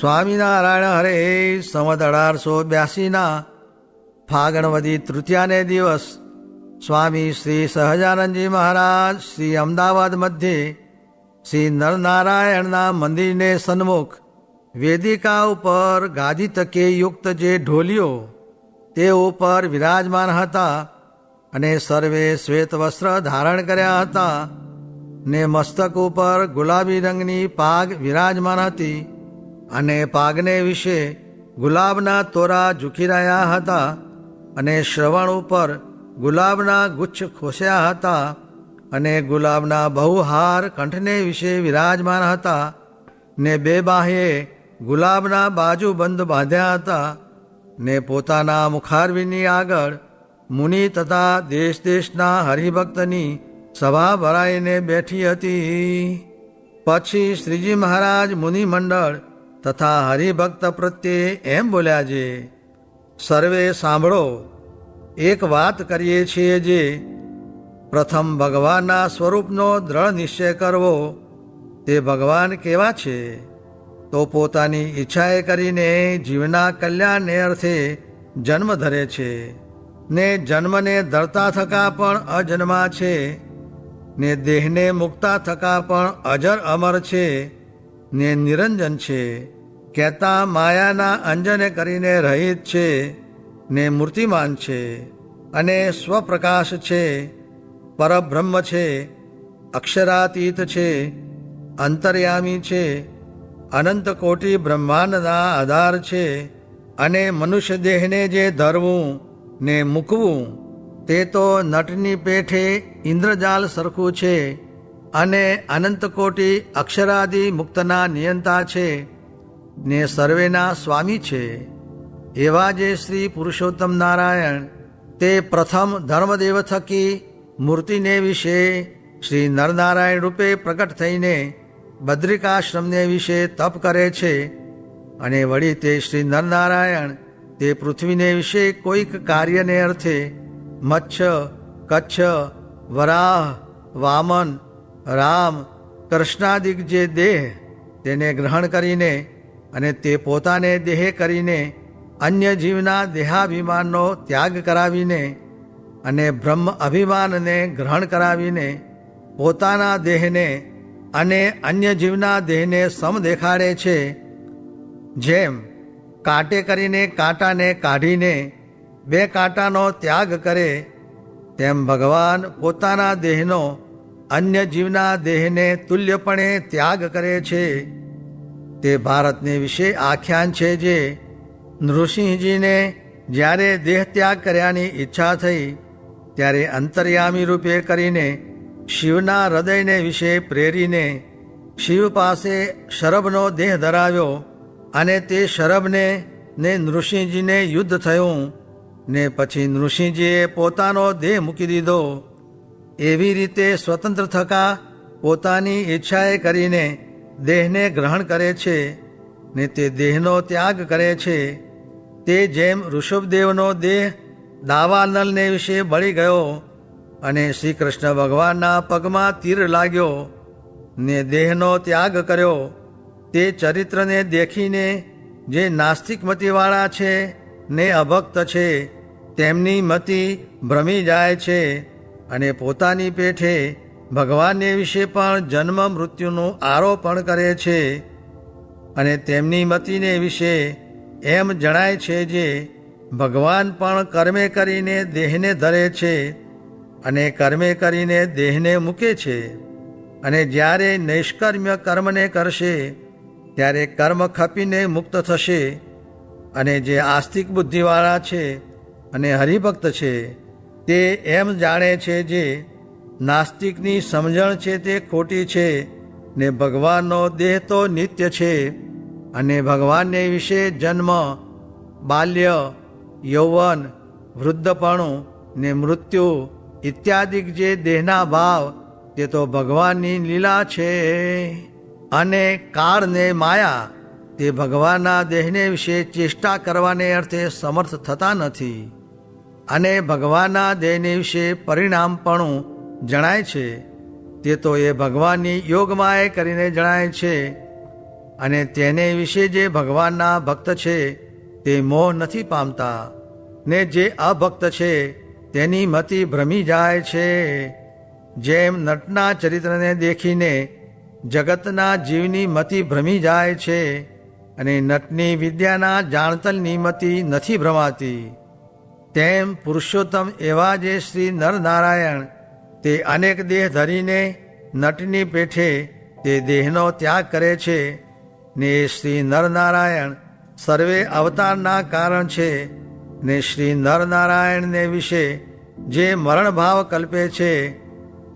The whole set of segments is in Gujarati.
સ્વામિનારાયણ હરે સંવત 1882 ફાગણવદી તૃતીયાને દિવસ સ્વામી શ્રી સહજાનંદજી મહારાજ શ્રી અમદાવાદ મધ્યે શ્રી નરનારાયણના મંદિરને સન્મુખ વેદિકા ઉપર ગાદી તકે યુક્ત જે ઢોલિયો તે ઉપર વિરાજમાન હતા અને સર્વે શ્વેત વસ્ત્ર ધારણ કર્યા હતા ને મસ્તક ઉપર ગુલાબી રંગની પાગ વિરાજમાન હતી અને પાગને વિશે ગુલાબના તોરા ઝૂકી રહ્યા હતા અને શ્રવણ ઉપર ગુલાબના ગુચ્છ ખોસ્યા હતા અને ગુલાબના બહુહાર કંઠને વિશે વિરાજમાન હતા ને બે બાહ્યે ગુલાબના બાજુબંધ બાંધ્યા હતા ને પોતાના મુખારવિંદની આગળ મુનિ તથા દેશ દેશના હરિભક્તની સભા ભરાઈને બેઠી હતી. પછી શ્રીજી મહારાજ મુનિ મંડળ તથા હરિભક્ત પ્રત્યે એમ બોલ્યા છે, સર્વે સાંભળો, એક વાત કરીએ છીએ જે પ્રથમ ભગવાનના સ્વરૂપનો દ્રઢ નિશ્ચય કરવો. તે ભગવાન કેવા છે? તો પોતાની ઈચ્છાએ કરીને જીવના કલ્યાણને અર્થે જન્મ ધરે છે ને જન્મને ધરતા થકા પણ અજન્મા છે ને દેહને મુકતા થકા પણ અજર અમર છે ને નિરંજન છે, કહેતા માયાના અંજને કરીને રહિત છે ને મૂર્તિમાન છે અને સ્વપ્રકાશ છે, પરબ્રહ્મ છે, અક્ષરાતીત છે, અંતર્યામી છે, અનંત કોટી બ્રહ્માંડના આધાર છે અને મનુષ્ય દેહને જે ધરવું ને મૂકવું તે તો નટની પેઠે ઇન્દ્રજાલ સરખું છે અને અનંત કોટી અક્ષરાદિ મુક્તના નિયંતા છે ને સર્વેના સ્વામી છે. એવા જે શ્રી પુરુષોત્તમ નારાયણ તે પ્રથમ ધર્મદેવ થકી મૂર્તિને વિશે શ્રી નરનારાયણ રૂપે પ્રકટ થઈને બદ્રિકાશ્રમને વિશે તપ કરે છે અને વળી તે શ્રી નરનારાયણ તે પૃથ્વીને વિશે કોઈક કાર્યને અર્થે મચ્છ, કચ્છ, વરાહ, વામન, રામ, કૃષ્ણાદિક જે દેહ તેને ગ્રહણ કરીને અને તે પોતાને દેહ કરીને અન્ય જીવના દેહાભિમાનનો ત્યાગ કરાવીને અને બ્રહ્મ અભિમાનને ગ્રહણ કરાવીને પોતાના દેહને અને અન્ય જીવના દેહને સમ દેખાડે છે. જેમ કાંટે કરીને કાંટાને કાઢીને બે કાંટાનો ત્યાગ કરે તેમ ભગવાન પોતાના દેહનો અન્ય જીવના દેહને તુલ્યપણે ત્યાગ કરે છે. તે ભારતને વિશે આખ્યાન છે જે નૃસિંહજીને જ્યારે દેહ ત્યાગ કર્યાની ઈચ્છા થઈ ત્યારે અંતર્યામી રૂપે કરીને શિવના હૃદયને વિશે પ્રેરીને શિવ પાસે શરભનો દેહ ધરાવ્યો અને તે શરભને ને નૃસિંહજીને યુદ્ધ થયું ને પછી નૃસિંહજીએ પોતાનો દેહ મૂકી દીધો. એવી રીતે સ્વતંત્ર થકા પોતાની ઈચ્છાએ કરીને દેહને ગ્રહણ કરે છે ને તે દેહનો ત્યાગ કરે છે. તે જેમ ઋષભદેવનો દેહ દાવાનલને વિશે બળી ગયો અને શ્રી કૃષ્ણ ભગવાનના પગમાં તીર લાગ્યો ને દેહનો ત્યાગ કર્યો, તે ચરિત્રને દેખીને જે નાસ્તિક મતિવાળા છે ને અભક્ત છે તેમની મતિ ભ્રમી જાય છે અને પોતાની પેઠે ભગવાનને વિશે પણ જન્મ મૃત્યુનું આરોપણ કરે છે અને તેમની મતિને વિશે એમ જણાય છે જે ભગવાન પણ કર્મે કરીને દેહને ધરે છે અને કર્મે કરીને દેહને મૂકે છે અને જ્યારે નૈષ્કર્મ્ય કર્મને કરશે ત્યારે કર્મ ખપીને મુક્ત થશે. અને જે આસ્તિક બુદ્ધિવાળા છે અને હરિભક્ત છે તે એમ જાણે છે જે નાસ્તિકની સમજણ છે તે ખોટી છે ને ભગવાનનો દેહ તો નિત્ય છે અને ભગવાનને વિશે જન્મ, બાલ્ય, યૌવન, વૃદ્ધપણું ને મૃત્યુ ઇત્યાદિક જે દેહના ભાવ તે તો ભગવાનની લીલા છે અને કાળ ને માયા તે ભગવાનના દેહને વિશે ચેષ્ટા કરવાને અર્થે સમર્થ થતા નથી અને ભગવાનના દેહને વિશે પરિણામપણું જણાય છે તે તો એ ભગવાનની યોગમાએ કરીને જણાય છે અને તેને વિશે જે ભગવાનના ભક્ત છે તે મોહ નથી પામતા, ને જે અભક્ત છે તેની મતિ ભ્રમી જાય છે. જેમ નટના ચરિત્રને દેખીને જગતના જીવની મતિ ભ્રમી જાય છે, અને નટની વિદ્યાના જાણતલની મતિ નથી ભ્રમાતી, તેમ પુરુષોત્તમ એવા જે શ્રી નરનારાયણ તે અનેક દેહ ધરીને નટની પેઠે તે દેહનો ત્યાગ કરે છે, ને શ્રી નરનારાયણ સર્વે અવતારના કારણ છે, ને શ્રી નરનારાયણને વિશે જે મરણભાવ કલ્પે છે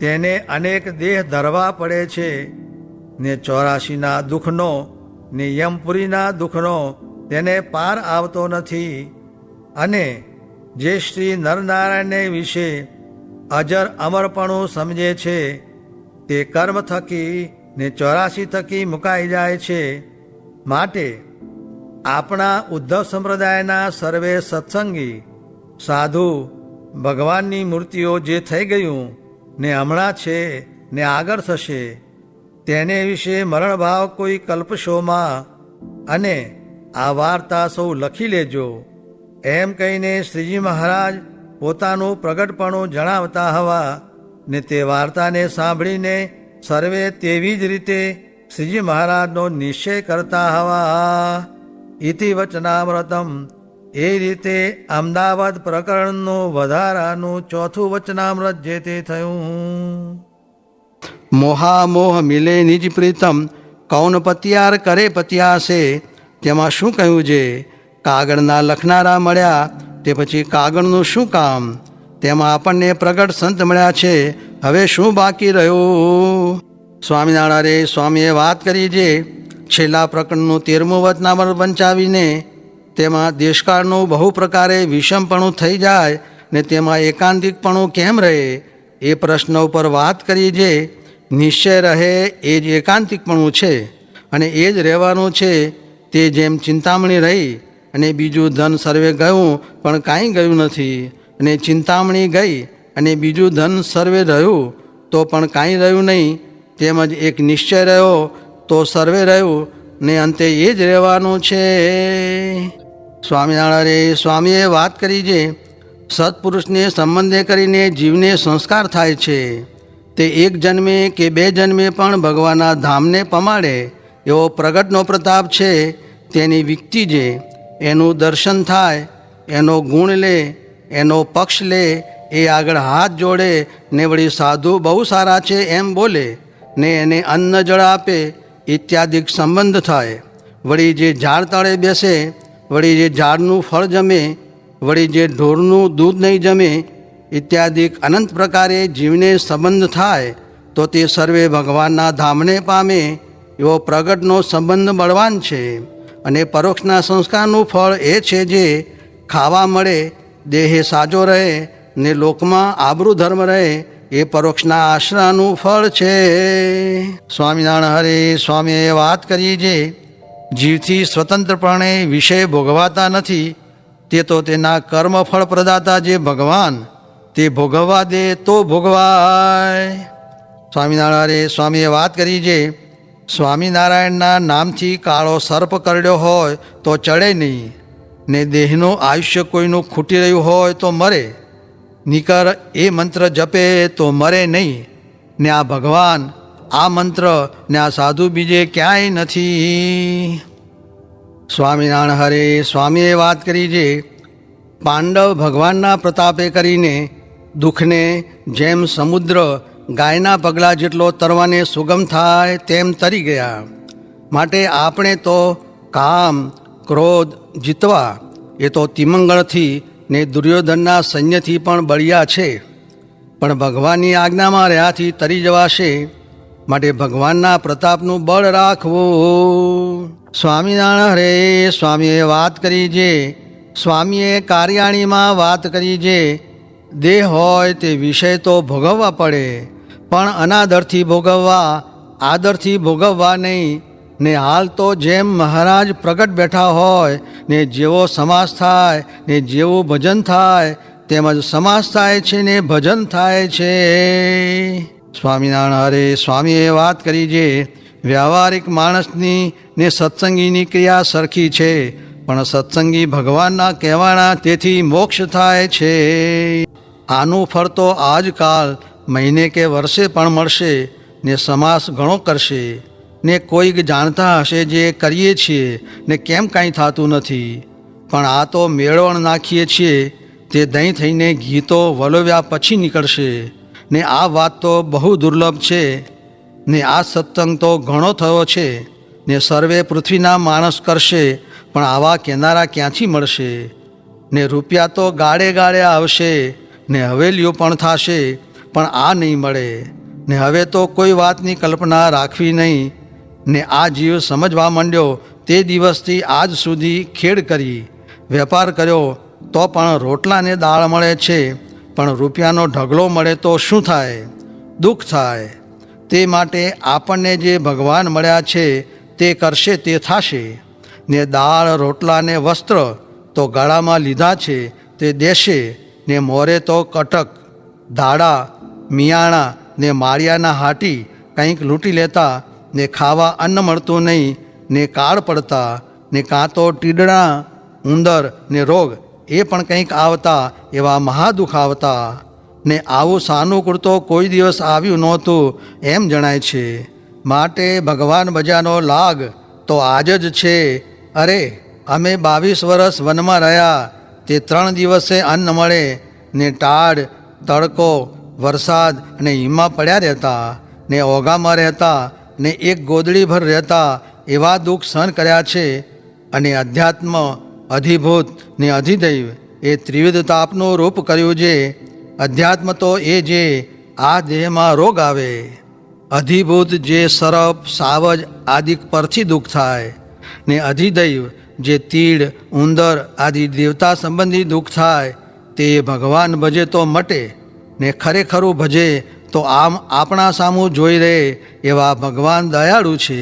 તેને અનેક દેહ ધરવા પડે છે, ને 84ના દુઃખનો ને યમપુરીના દુઃખનો તેને પાર આવતો નથી. અને જે શ્રી નરનારાયણને વિશે અજર અમરપણું સમજે છે તે કર્મ થકી ને 84 થકી મુકાઈ જાય છે. માટે આપણા ઉદ્ધવ સંપ્રદાયના સર્વે સત્સંગી સાધુ ભગવાનની મૂર્તિઓ જે થઈ ગયું ને હમણાં છે ને આગળ થશે તેને વિશે મરણભાવ કોઈ કલ્પશોમાં, અને આ વાર્તા સૌ લખી લેજો, એમ કહીને શ્રીજી મહારાજ પોતાનું પ્રગટપણું જણાવતા હવા, ને તે વાર્તાને સાંભળીને સર્વે તેવી જ રીતે શ્રીજી મહારાજનો નિશ્ચય કરતા હવા. ઇતિ વચનામૃતમ. એ રીતે અમદાવાદ પ્રકરણનું વધારાનું ચોથું વચનામૃત જે તે થયું. મોહામોહ મિલે નિજ પ્રીતમ, કૌન પતિયાર કરે પતિયાસે. તેમાં શું કહ્યું છે? કાગળના લખનારા મળ્યા તે પછી કાગળનું શું કામ? તેમાં આપણને પ્રગટ સંત મળ્યા છે, હવે શું બાકી રહ્યું? સ્વામિનારાયણ સ્વામીએ વાત કરી છે છેલ્લા પ્રકરણનું 13મું વચનામૃત વંચાવીને તેમાં દેશકાળનું બહુ પ્રકારે વિષમપણું થઈ જાય ને તેમાં એકાંતિકપણું કેમ રહે એ પ્રશ્ન ઉપર વાત કરી છે. નિશ્ચય રહે એ જ એકાંતિકપણું છે, અને એ જ રહેવાનું છે. તે જેમ ચિંતામણી રહી અને બીજું ધન સર્વે ગયું પણ કાંઈ ગયું નથી, અને ચિંતામણી ગઈ અને બીજું ધન સર્વે રહ્યું તો પણ કાંઈ રહ્યું નહીં, તેમજ એક નિશ્ચય રહ્યો તો સર્વે રહ્યું ને અંતે એ જ રહેવાનું છે. સ્વામિનારાયણ સ્વામીએ વાત કરી છે સત્પુરુષને સંબંધે કરીને જીવને સંસ્કાર થાય છે, તે એક જન્મે કે 2 જન્મે પણ ભગવાનના ધામને પમાડે એવો પ્રગટનો પ્રતાપ છે. તેની વિકતિ છે, એનું દર્શન થાય, એનો ગુણ લે, એનો પક્ષ લે, એ આગળ હાથ જોડે ને વળી સાધુ બહુ સારા છે એમ બોલે ને એને અન્ન જળ આપે ઇત્યાદિક સંબંધ થાય. વળી જે ઝાડ તળે બેસે, વળી જે ઝાડનું ફળ જમે, વળી જે ઢોરનું દૂધ નહીં જમે ઇત્યાદિક અનંત પ્રકારે જીવને સંબંધ થાય તો તે સર્વે ભગવાનના ધામને પામે એવો પ્રગટનો સંબંધ બળવાન છે. અને પરોક્ષના સંસ્કારનું ફળ એ છે જે ખાવા મળે, દેહે સાજો રહે ને લોકમાં આબરૂ ધર્મ રહે, એ પરોક્ષના આશ્રયનું ફળ છે. સ્વામિનારાયણ હરે સ્વામીએ વાત કરી છે જીવથી સ્વતંત્રપણે વિષય ભોગવાતા નથી, તે તો તેના કર્મ ફળ પ્રદાતા જે ભગવાન તે ભોગવવા દે તો ભોગવાય. સ્વામિનારાયણ સ્વામીએ વાત કરી છે સ્વામિનારાયણના નામથી કાળો સર્પ કરડ્યો હોય તો ચડે નહીં, ને દેહનું આયુષ્ય કોઈનું ખૂટી રહ્યું હોય તો મરે, નિકર એ મંત્ર જપે તો મરે નહીં, ને આ ભગવાન આ મંત્ર ને આ સાધુ બીજે ક્યાંય નથી. સ્વામિનારાયણ હરે સ્વામીએ વાત કરી છે પાંડવ ભગવાનના પ્રતાપે કરીને દુઃખને જેમ સમુદ્ર ગાયના પગલાં જેટલો તરવાને સુગમ થાય તેમ તરી ગયા. માટે આપણે તો કામ ક્રોધ જીતવા એ તો તિમંગળથી ને દુર્યોધનના સૈન્યથી પણ બળિયા છે, પણ ભગવાનની આજ્ઞામાં રહ્યાથી તરી જવાશે. માટે ભગવાનના પ્રતાપનું બળ રાખવું. સ્વામિનારાયણ હરે સ્વામીએ વાત કરી છે સ્વામીએ કાર્યાણીમાં વાત કરી છે દેહ હોય તે વિષય તો ભોગવવા પડે, પણ અનાદરથી ભોગવવા, આદરથી ભોગવવા નહીં. ને હાલ તો જેમ મહારાજ પ્રગટ બેઠા હોય ને જેવો સમાસ થાય ને જેવું ભજન થાય તેમજ સમાસ થાય છે ને ભજન થાય છે. સ્વામિનારાયણ હરે સ્વામીએ વાત કરી છે વ્યવહારિક માણસની ને સત્સંગીની ક્રિયા સરખી છે, પણ સત્સંગી ભગવાનના કહેવાના તેથી મોક્ષ થાય છે. આનું ફળ તો આજકાલ મહિને કે વર્ષે પણ મળશે, ને સમાસ ઘણો કરશે. ને કોઈક જાણતા હશે જે કરીએ છીએ ને કેમ કાંઈ થતું નથી, પણ આ તો મેળવણ નાખીએ છીએ તે દહીં થઈને ઘી તો વલોવ્યા પછી નીકળશે. ને આ વાત તો બહુ દુર્લભ છે, ને આ સત્સંગ તો ઘણો થયો છે, ને સર્વે પૃથ્વીના માણસ કરશે, પણ આવા કેનારા ક્યાંથી મળશે? ને રૂપિયા તો ગાળે ગાળે આવશે, ને હવેલીઓ પણ થશે, પણ આ નહીં મળે. ને હવે તો કોઈ વાતની કલ્પના રાખવી નહીં. ને આ જીવ સમજવા માંડ્યો તે દિવસથી આજ સુધી ખેડ કરી, વેપાર કર્યો તો પણ રોટલાને દાળ મળે છે, પણ રૂપિયાનો ઢગલો મળે તો શું થાય? દુઃખ થાય. તે માટે આપણને જે ભગવાન મળ્યા છે તે કરશે તે થશે. ને દાળ રોટલા ને વસ્ત્ર તો ગળામાં લીધા છે તે દેશે. ને મોરે તો કટક ધાડા મિયાણા ને માળિયાના હાટી કંઈક લૂંટી લેતા, ને ખાવા અન્ન મળતું નહીં, ને કાળ પડતા, ને કાં તો ટીડણા ઉંદર ને રોગ એ પણ કંઈક આવતા, એવા મહાદુઃખ આવતા. ને આવું સાનુકૂળ તો કોઈ દિવસ આવ્યું નહોતું એમ જણાય છે. માટે ભગવાન બજાનો લાગ તો આજ જ છે. અરે અમે 22 વર્ષ વનમાં રહ્યા, તે 3 દિવસે અન્ન મળે, ને ટાઢ તડકો વરસાદ અને હિમા પડ્યા રહેતા, ને ઓઘામાં રહેતા, ને એક ગોદડીભર રહેતા, એવા દુઃખ સહન કર્યા છે. અને અધ્યાત્મ અધિભૂત ને અધિદૈવ એ ત્રિવિધ તાપનું રૂપ કર્યું છે. અધ્યાત્મ તો એ જે આ દેહમાં રોગ આવે, અધિભૂત જે સરપ સાવજ આદિ પરથી દુઃખ થાય, ને અધિદૈવ જે તીડ ઉંદર આદિ દેવતા સંબંધી દુઃખ થાય, તે ભગવાન ભજે તો મટે. ને ખરેખરું ભજે તો આમ આપણા સામું જોઈ રહે એવા ભગવાન દયાળુ છે.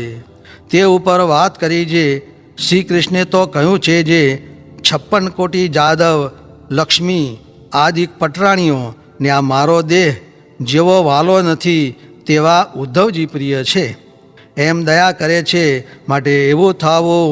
તે ઉપર વાત કરી જે શ્રી કૃષ્ણે તો કહ્યું છે જે 56 કોટી જાદવ લક્ષ્મી આદિ પટરાણીઓ ને આ મારો દેહ જેવો વાલો નથી તેવા ઉદ્ધવજી પ્રિય છે. એમ દયા કરે છે. માટે એવું થાવું